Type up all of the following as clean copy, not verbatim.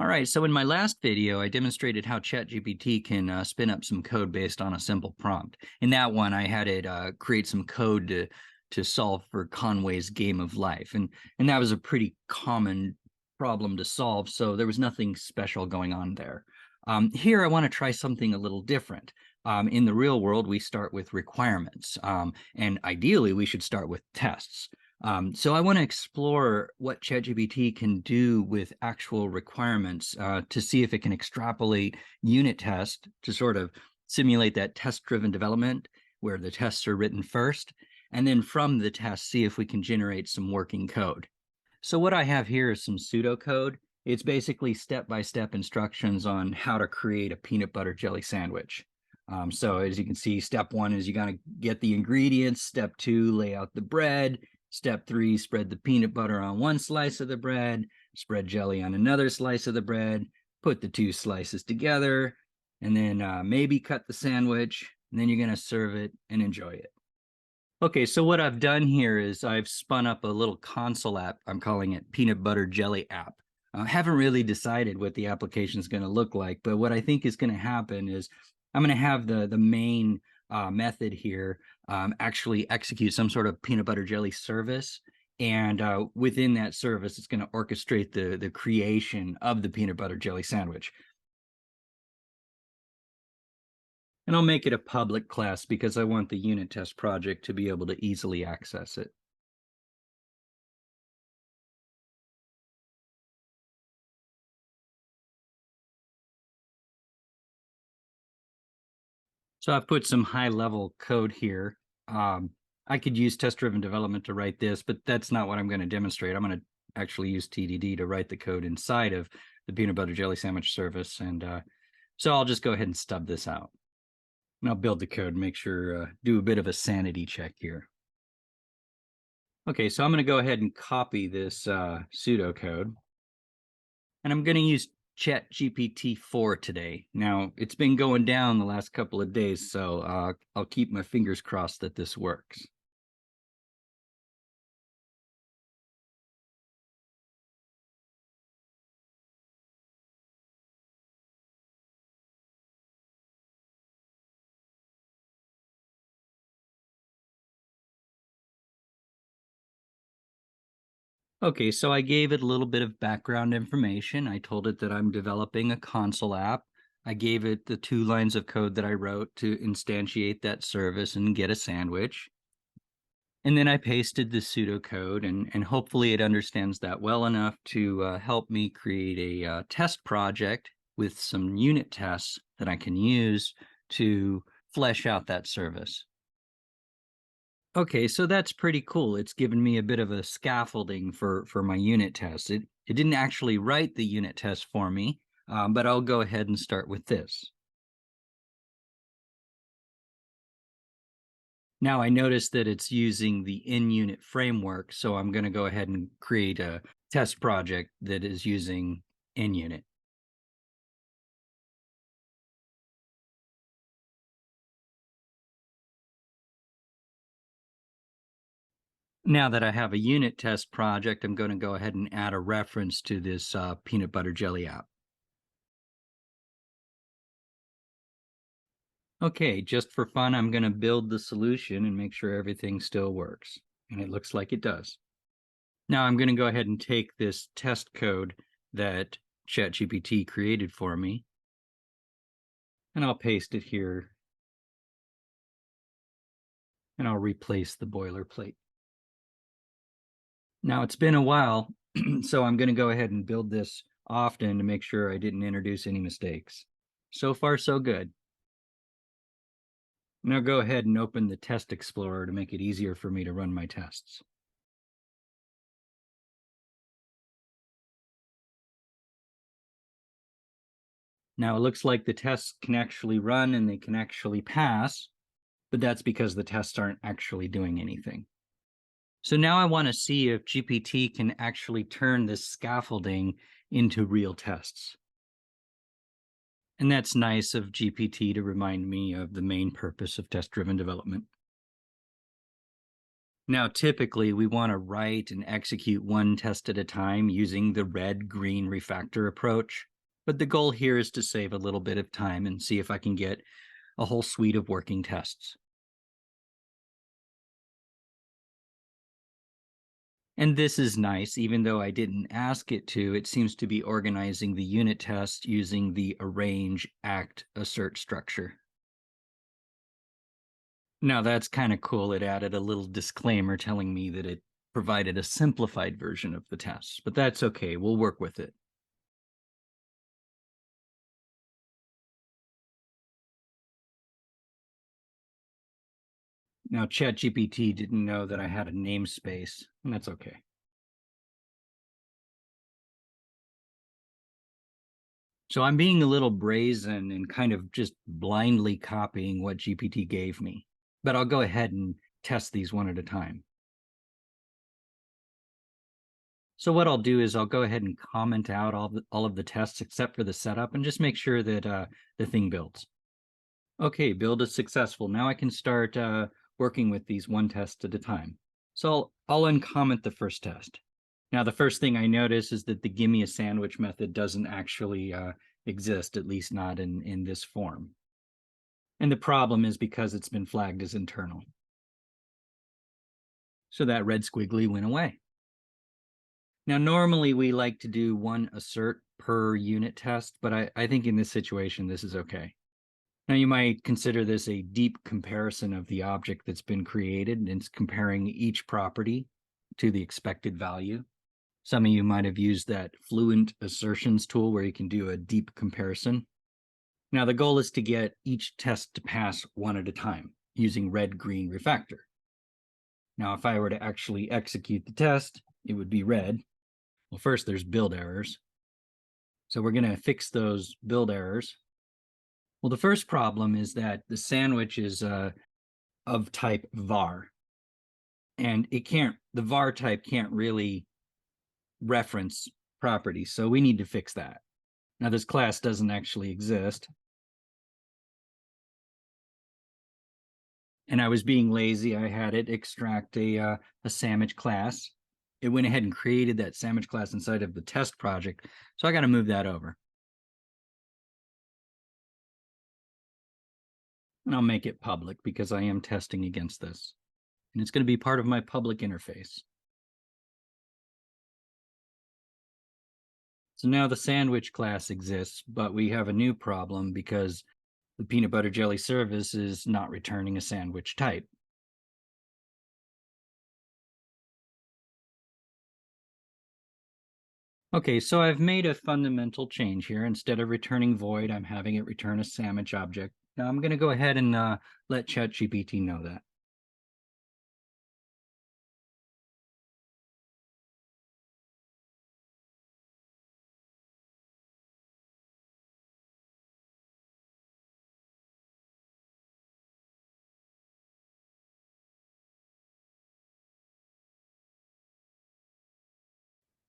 All right, so in my last video, I demonstrated how ChatGPT can spin up some code based on a simple prompt. In that one, I had it create some code to solve for Conway's game of life, and that was a pretty common problem to solve, so there was nothing special going on there. Here, I want to try something a little different. In the real world, we start with requirements, and ideally, we should start with tests. So I want to explore what ChatGPT can do with actual requirements to see if it can extrapolate unit tests to sort of simulate that test-driven development where the tests are written first, and then from the test, see if we can generate some working code. So what I have here is some pseudocode. It's basically step-by-step instructions on how to create a peanut butter jelly sandwich. So as you can see, step one is you got to get the ingredients. Step two, lay out the bread. Step three, spread the peanut butter on one slice of the bread, spread jelly on another slice of the bread, put the two slices together, and then maybe cut the sandwich, and then you're going to serve it and enjoy it. Okay, so what I've done here is I've spun up a little console app. I'm calling it Peanut Butter Jelly App. I haven't really decided what the application is going to look like, but what I think is going to happen is I'm going to have the main method here actually execute some sort of peanut butter jelly service. And within that service, it's going to orchestrate the creation of the peanut butter jelly sandwich. And I'll make it a public class because I want the unit test project to be able to easily access it. So I've put some high-level code here. I could use test-driven development to write this, but that's not what I'm going to demonstrate. I'm going to actually use TDD to write the code inside of the peanut butter jelly sandwich service. And so I'll just go ahead and stub this out. And I'll build the code, make sure, do a bit of a sanity check here. Okay, so I'm going to go ahead and copy this pseudocode. And I'm going to use ChatGPT-4 today. Now, it's been going down the last couple of days, so I'll keep my fingers crossed that this works. Okay, so I gave it a little bit of background information. I told it that I'm developing a console app. I gave it the 2 lines of code that I wrote to instantiate that service and get a sandwich. And then I pasted the pseudocode, and hopefully it understands that well enough to help me create a test project with some unit tests that I can use to flesh out that service. Okay, so that's pretty cool. It's given me a bit of a scaffolding for my unit test. It didn't actually write the unit test for me, but I'll go ahead and start with this. Now I notice that it's using the in-unit framework, so I'm going to go ahead and create a test project that is using in-unit. Now that I have a unit test project, I'm going to go ahead and add a reference to this peanut butter jelly app. Okay, just for fun, I'm going to build the solution and make sure everything still works. And it looks like it does. Now I'm going to go ahead and take this test code that ChatGPT created for me, and I'll paste it here, and I'll replace the boilerplate. Now it's been a while, so I'm going to go ahead and build this often to make sure I didn't introduce any mistakes. So far, so good. Now go ahead and open the Test Explorer to make it easier for me to run my tests. Now it looks like the tests can actually run and they can actually pass, but that's because the tests aren't actually doing anything. So now I want to see if GPT can actually turn this scaffolding into real tests. And that's nice of GPT to remind me of the main purpose of test-driven development. Now, typically, we want to write and execute one test at a time using the red-green refactor approach. But the goal here is to save a little bit of time and see if I can get a whole suite of working tests. And this is nice, even though I didn't ask it to, it seems to be organizing the unit test using the arrange, act, assert structure. Now that's kind of cool. It added a little disclaimer telling me that it provided a simplified version of the test, but that's okay. We'll work with it. Now, ChatGPT didn't know that I had a namespace, and that's okay. So I'm being a little brazen and kind of just blindly copying what GPT gave me. But I'll go ahead and test these one at a time. So what I'll do is I'll go ahead and comment out all of the tests except for the setup and just make sure that the thing builds. Okay, build is successful. Now I can start working with these one test at a time. So I'll uncomment the first test. Now, the first thing I notice is that the give me a sandwich method doesn't actually exist, at least not in this form. And the problem is because it's been flagged as internal. So that red squiggly went away. Now, normally we like to do one assert per unit test, but I think in this situation, this is okay. Now, you might consider this a deep comparison of the object that's been created, and it's comparing each property to the expected value. Some of you might have used that Fluent Assertions tool where you can do a deep comparison. Now, the goal is to get each test to pass one at a time using red-green refactor. Now, if I were to actually execute the test, it would be red. Well, first there's build errors. So we're going to fix those build errors. Well, the first problem is that the sandwich is of type var. And the var type can't really reference properties. So we need to fix that. Now, this class doesn't actually exist. And I was being lazy. I had it extract a sandwich class. It went ahead and created that sandwich class inside of the test project. So I got to move that over. And I'll make it public because I am testing against this. And it's going to be part of my public interface. So now the sandwich class exists, but we have a new problem because the peanut butter jelly service is not returning a sandwich type. Okay, so I've made a fundamental change here. Instead of returning void, I'm having it return a sandwich object. Now I'm going to go ahead and let ChatGPT know that.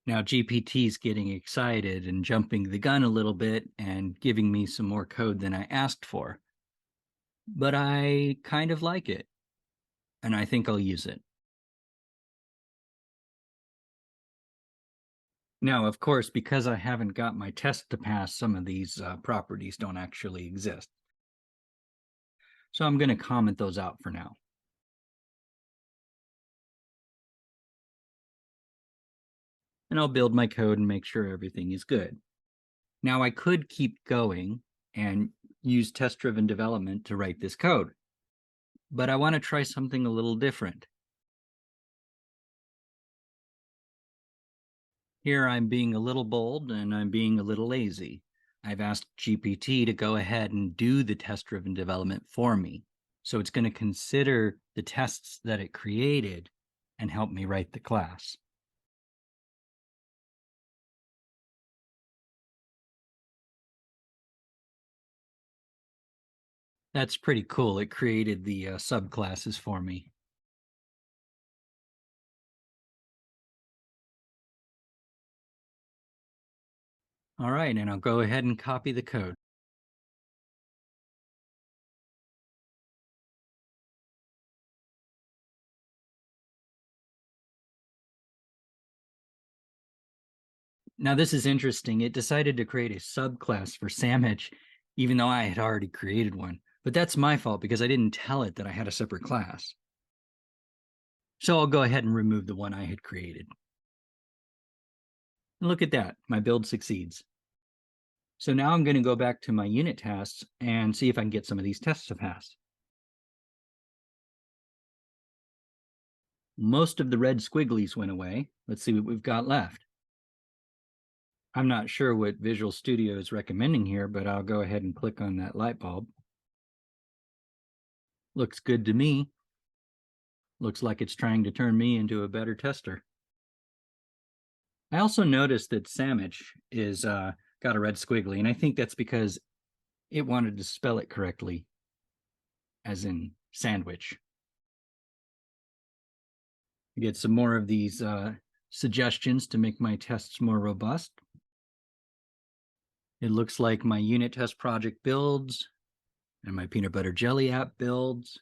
Now GPT is getting excited and jumping the gun a little bit and giving me some more code than I asked for. But I kind of like it, and I think I'll use it. Now, of course, because I haven't got my test to pass, some of these properties don't actually exist. So I'm going to comment those out for now. And I'll build my code and make sure everything is good. Now, I could keep going and use test-driven development to write this code, but I want to try something a little different. Here I'm being a little bold and I'm being a little lazy. I've asked GPT to go ahead and do the test-driven development for me. So it's going to consider the tests that it created and help me write the class. That's pretty cool. It created the subclasses for me. All right, and I'll go ahead and copy the code. Now, this is interesting. It decided to create a subclass for sandwich, even though I had already created one. But that's my fault because I didn't tell it that I had a separate class. So I'll go ahead and remove the one I had created. And look at that, my build succeeds. So now I'm going to go back to my unit tests and see if I can get some of these tests to pass. Most of the red squigglies went away. Let's see what we've got left. I'm not sure what Visual Studio is recommending here, but I'll go ahead and click on that light bulb. Looks good to me. Looks like it's trying to turn me into a better tester. I also noticed that sandwich is got a red squiggly, and I think that's because it wanted to spell it correctly, as in sandwich. I get some more of these suggestions to make my tests more robust. It looks like my unit test project builds and my peanut butter jelly app builds.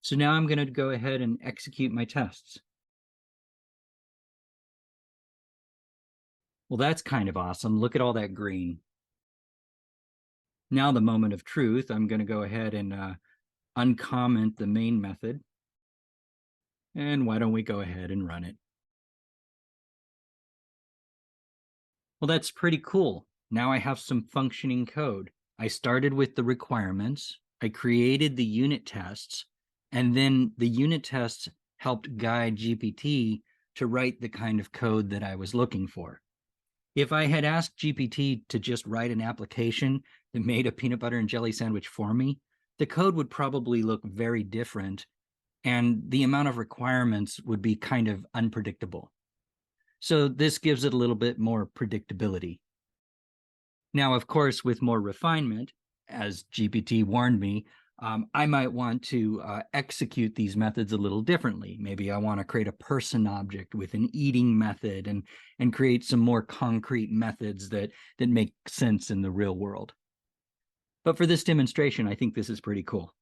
So now I'm going to go ahead and execute my tests. Well, that's kind of awesome. Look at all that green. Now the moment of truth, I'm going to go ahead and uncomment the main method. And why don't we go ahead and run it? Well, that's pretty cool. Now I have some functioning code. I started with the requirements. I created the unit tests, and then the unit tests helped guide GPT to write the kind of code that I was looking for. If I had asked GPT to just write an application that made a peanut butter and jelly sandwich for me, the code would probably look very different, and the amount of requirements would be kind of unpredictable. So this gives it a little bit more predictability. Now, of course, with more refinement, as GPT warned me, I might want to execute these methods a little differently. Maybe I want to create a person object with an eating method and create some more concrete methods that make sense in the real world. But for this demonstration, I think this is pretty cool.